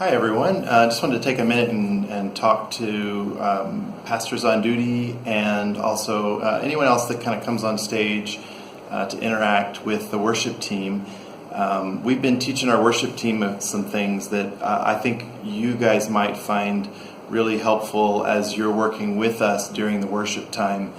Hi, everyone. I just wanted to take a minute and talk to pastors on duty and also anyone else that kind of comes on stage to interact with the worship team. We've been teaching our worship team some things that I think you guys might find really helpful as you're working with us during the worship time.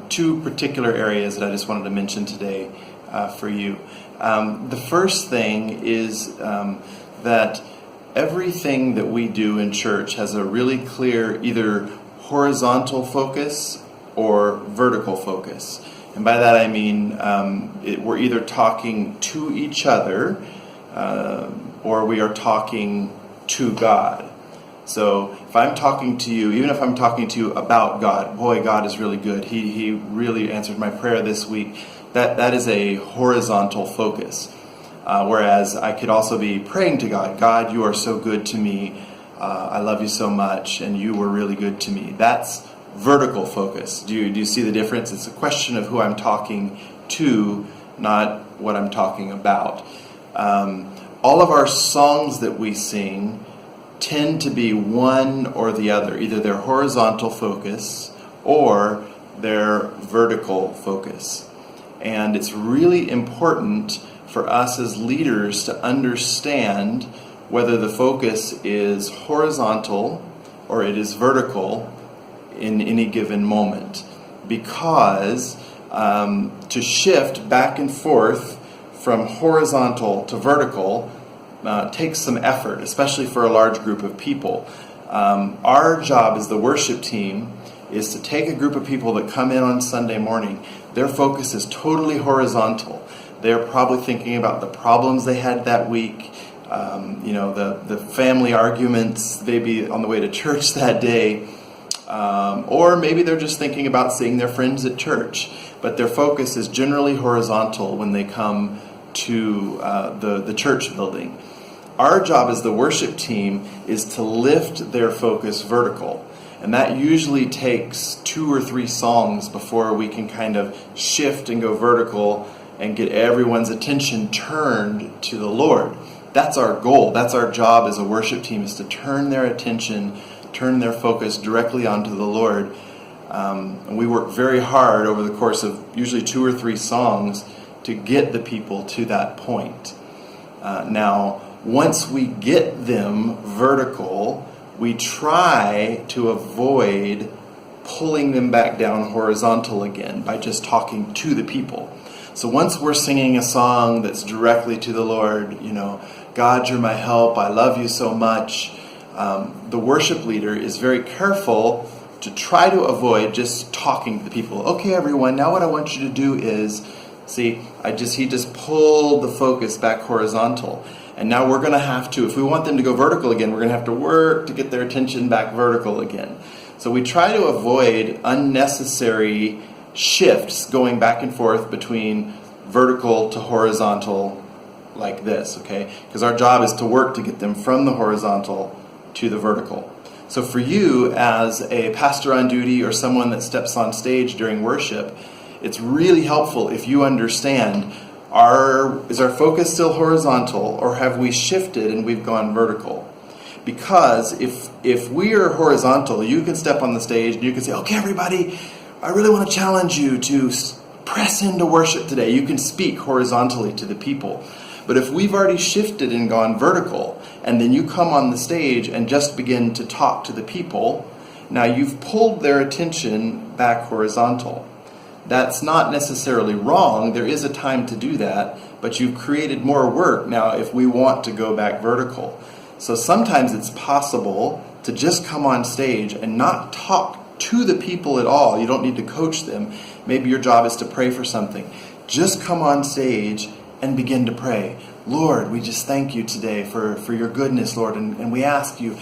Two particular areas that I just wanted to mention today for you. The first thing is that everything that we do in church has a really clear either horizontal focus or vertical focus. And by that I mean we're either talking to each other or we are talking to God. So if I'm talking to you, even if I'm talking to you about God, boy, God is really good. He really answered my prayer this week. That is a horizontal focus. Whereas I could also be praying to God, God, you are so good to me. I love you so much, and you were really good to me. That's vertical focus. Do you see the difference? It's a question of who I'm talking to, not what I'm talking about. All of our songs that we sing tend to be one or the other. Either they're horizontal focus or they're vertical focus. And it's really important for us as leaders to understand whether the focus is horizontal or it is vertical in any given moment. Because to shift back and forth from horizontal to vertical takes some effort, especially for a large group of people. Our job as the worship team is to take a group of people that come in on Sunday morning. Their focus is totally horizontal. They're probably thinking about the problems they had that week, the family arguments maybe on the way to church that day, or maybe they're just thinking about seeing their friends at church. But their focus is generally horizontal when they come to the church building. Our job as the worship team is to lift their focus vertical. And that usually takes 2 or 3 songs before we can kind of shift and go vertical and get everyone's attention turned to the Lord. That's our goal. That's our job as a worship team, is to turn their attention, turn their focus directly onto the Lord. And we work very hard over the course of usually 2 or 3 songs to get the people to that point. Now, once we get them vertical, we try to avoid pulling them back down horizontal again by just talking to the people. So once we're singing a song that's directly to the Lord, God, you're my help, I love you so much, the worship leader is very careful to try to avoid just talking to the people. Okay, everyone, now what I want you to do is, he just pulled the focus back horizontal. And now we're going to have to, if we want them to go vertical again, we're going to have to work to get their attention back vertical again. So we try to avoid unnecessary shifts going back and forth between vertical to horizontal like this, okay? Because our job is to work to get them from the horizontal to the vertical. So for you as a pastor on duty or someone that steps on stage during worship, it's really helpful if you understand, is our focus still horizontal or have we shifted and we've gone vertical? Because if we are horizontal, you can step on the stage and you can say, okay, everybody, I really want to challenge you to press into worship today. You can speak horizontally to the people. But if we've already shifted and gone vertical, and then you come on the stage and just begin to talk to the people, now you've pulled their attention back horizontal. That's not necessarily wrong. There is a time to do that, but you've created more work now if we want to go back vertical. So sometimes it's possible to just come on stage and not talk to the people at all. You don't need to coach them. Maybe your job is to pray for something. Just come on stage and begin to pray. Lord, we just thank you today for your goodness, Lord. And we ask you,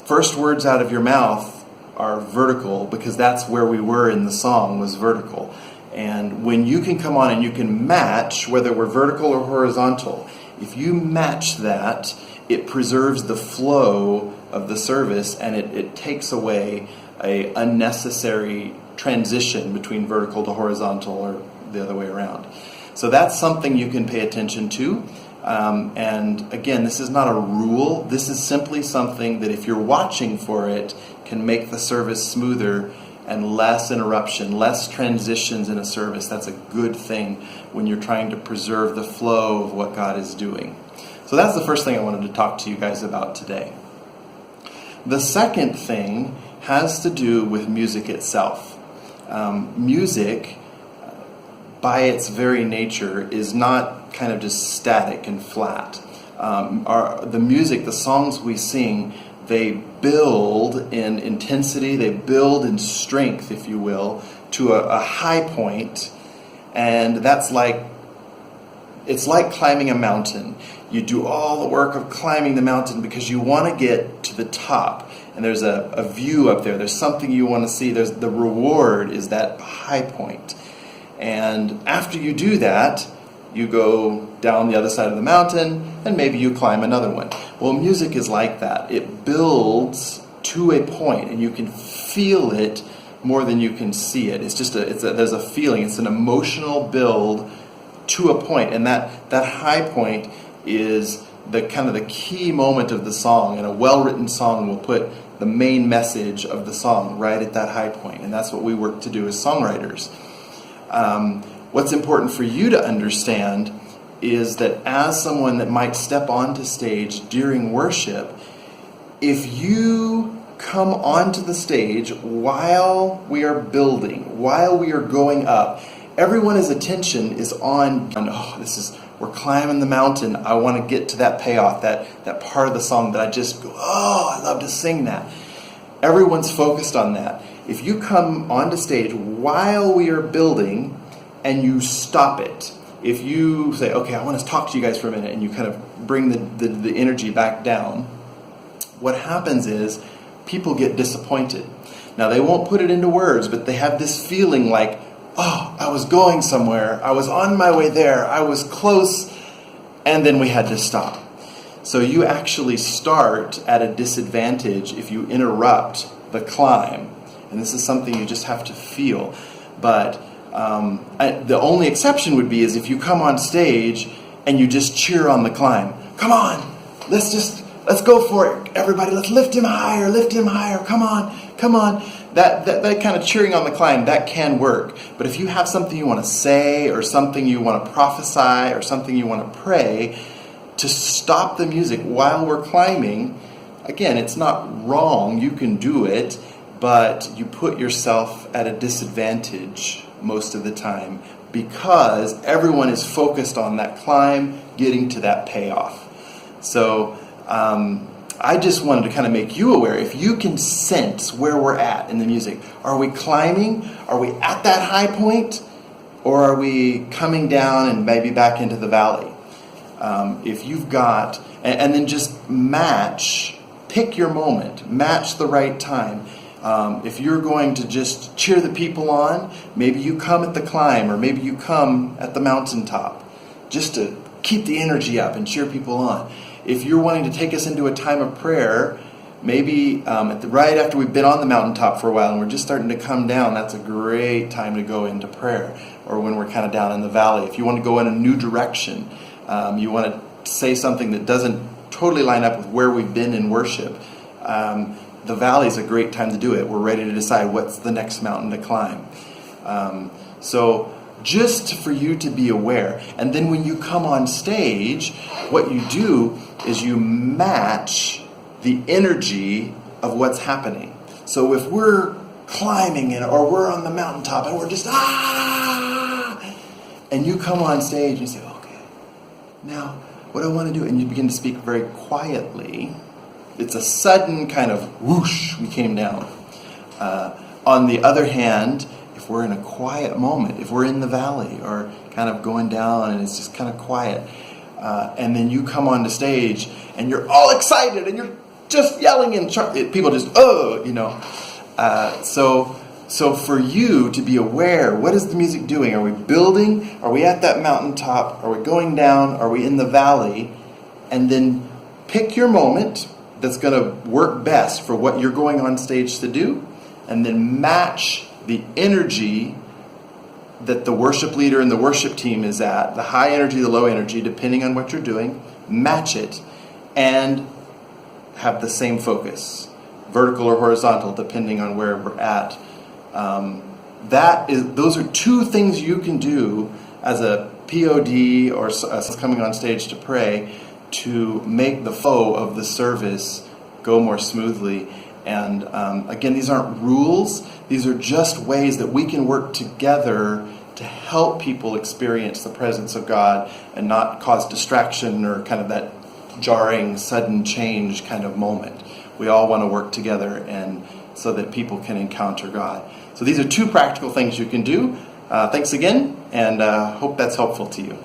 first words out of your mouth are vertical because that's where we were in the song, was vertical. And when you can come on and you can match, whether we're vertical or horizontal, if you match that, it preserves the flow of the service and it takes away a unnecessary transition between vertical to horizontal or the other way around. So that's something you can pay attention to. And again, this is not a rule. This is simply something that if you're watching for it, can make the service smoother and less interruption, less transitions in a service. That's a good thing when you're trying to preserve the flow of what God is doing. So that's the first thing I wanted to talk to you guys about today. The second thing has to do with music itself. Music, by its very nature, is not kind of just static and flat. The music, the songs we sing, they build in intensity, they build in strength, if you will, to a high point, and it's like climbing a mountain. You do all the work of climbing the mountain because you want to get to the top, and there's a view up there, there's something you want to see, the reward is that high point. And after you do that, you go down the other side of the mountain, and maybe you climb another one. Well, music is like that. It builds to a point, and you can feel it more than you can see it. There's a feeling. It's an emotional build to a point, and that high point is the kind of the key moment of the song. And a well-written song will put the main message of the song right at that high point, and that's what we work to do as songwriters. What's important for you to understand is that as someone that might step onto stage during worship, if you come onto the stage while we are building, while we are going up, everyone's attention is on, we're climbing the mountain, I want to get to that payoff, that part of the song that I just go, I love to sing that. Everyone's focused on that. If you come onto stage while we are building and you stop it, if you say, okay, I want to talk to you guys for a minute, and you kind of bring the energy back down, what happens is people get disappointed. Now, they won't put it into words, but they have this feeling like, I was going somewhere, I was on my way there, I was close, and then we had to stop. So you actually start at a disadvantage if you interrupt the climb. And this is something you just have to feel. But the only exception would be is if you come on stage and you just cheer on the climb. Come on, let's go for it, everybody. Let's lift him higher, come on. That kind of cheering on the climb, that can work. But if you have something you want to say, or something you want to prophesy, or something you want to pray, to stop the music while we're climbing, again, it's not wrong, you can do it, but you put yourself at a disadvantage most of the time because everyone is focused on that climb, getting to that payoff. So I just wanted to kind of make you aware, if you can sense where we're at in the music. Are we climbing? Are we at that high point? Or are we coming down and maybe back into the valley? If you've got, and then just pick your moment, match the right time. If you're going to just cheer the people on, maybe you come at the climb, or maybe you come at the mountaintop, just to keep the energy up and cheer people on. If you're wanting to take us into a time of prayer, maybe right after we've been on the mountaintop for a while and we're just starting to come down, that's a great time to go into prayer. Or when we're kind of down in the valley. If you want to go in a new direction, you want to say something that doesn't totally line up with where we've been in worship, the valley is a great time to do it. We're ready to decide what's the next mountain to climb. So just for you to be aware. And then when you come on stage, what you do is you match the energy of what's happening. So if we're climbing or we're on the mountaintop and we're just and you come on stage and you say, okay, now what I want to do, and you begin to speak very quietly. It's a sudden kind of whoosh, we came down. On the other hand, if we're in a quiet moment, if we're in the valley or kind of going down and it's just kind of quiet, and then you come on the stage and you're all excited and you're just yelling and people just, So for you to be aware, what is the music doing? Are we building? Are we at that mountaintop? Are we going down? Are we in the valley? And then pick your moment that's going to work best for what you're going on stage to do, and then match the energy that the worship leader and the worship team is at, the high energy, the low energy, depending on what you're doing, match it, and have the same focus, vertical or horizontal, depending on where we're at. Those are two things you can do as a POD or as coming on stage to pray to make the flow of the service go more smoothly. And again, these aren't rules. These are just ways that we can work together to help people experience the presence of God and not cause distraction or kind of that jarring, sudden change kind of moment. We all want to work together and so that people can encounter God. So these are two practical things you can do. Thanks again, and hope that's helpful to you.